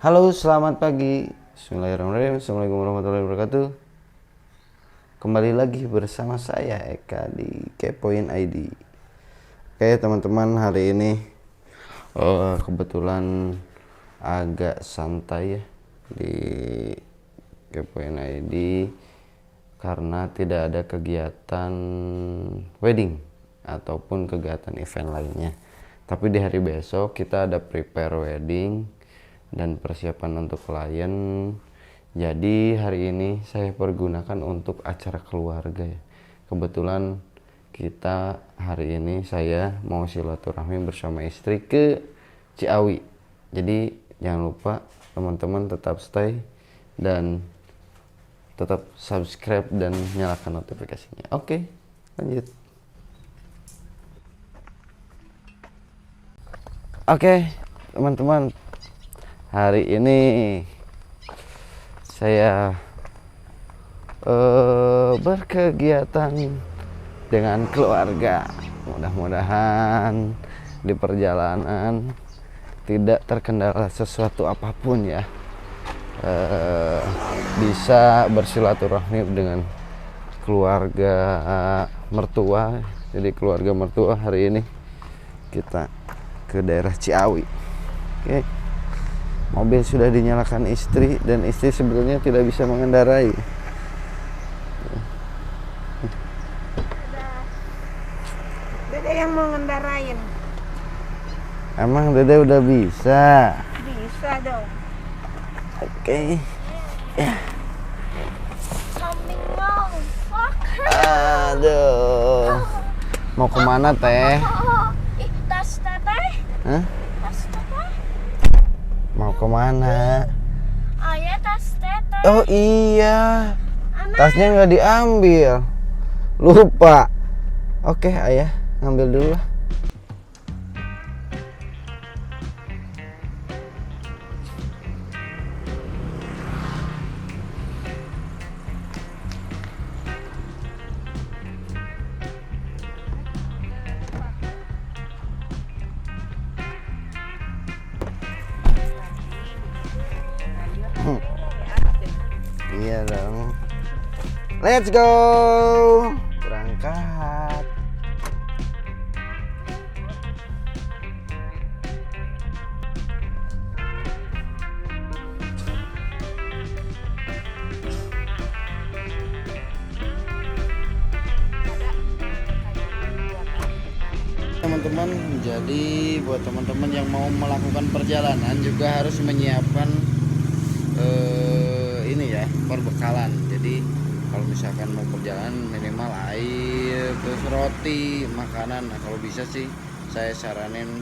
Halo, selamat pagi. Bismillahirrahmanirrahim. Assalamualaikum warahmatullahi wabarakatuh. Kembali lagi bersama saya Eka di Kepoin ID. Oke teman-teman, hari ini kebetulan agak santai ya di Kepoin ID karena tidak ada kegiatan wedding ataupun kegiatan event lainnya. Tapi di hari besok kita ada prepare wedding dan persiapan untuk klien. Jadi hari ini saya pergunakan untuk acara keluarga ya. Kebetulan kita hari ini saya mau silaturahmi bersama istri ke Ciawi. Jadi jangan lupa teman-teman tetap stay dan tetap subscribe dan nyalakan notifikasinya. Oke, lanjut. Oke, teman-teman. Hari ini saya berkegiatan dengan keluarga. Mudah-mudahan di perjalanan tidak terkendala sesuatu apapun ya. Bisa bersilaturahmi dengan keluarga mertua. Jadi keluarga mertua hari ini kita ke daerah Ciawi. Oke. Mobil sudah dinyalakan istri dan istri sebetulnya tidak bisa mengendarai. Dede yang mau ngendarain. Emang Dede udah bisa? Bisa dong. Oke. Ya. Something wrong. Fuck. Aduh. Mau kemana teh? Tas teteh. Hah? Tas teteh. Mau kemana? Ayah tas teteh. Oh iya. Ama. Tasnya nggak diambil. Lupa. Oke ayah, ngambil dulu lah. Iya dong. Let's go. Berangkat. Teman-teman, jadi buat teman-teman yang mau melakukan perjalanan juga harus menyiapkan ini ya, perbekalan. Jadi kalau misalkan mau perjalanan minimal air, terus roti, makanan. Nah kalau bisa sih saya saranin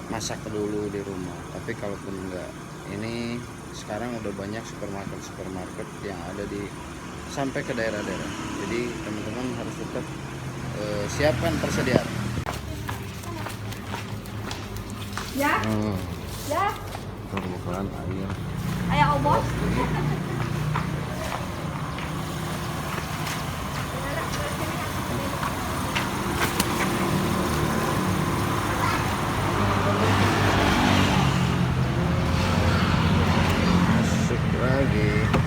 masak dulu di rumah. Tapi kalaupun enggak, ini sekarang udah banyak supermarket yang ada di sampai ke daerah-daerah. Jadi teman-teman harus tetap siapkan persediaan. Ya. Ya. Perbekalan air. Ayah obos. Masuk lagi.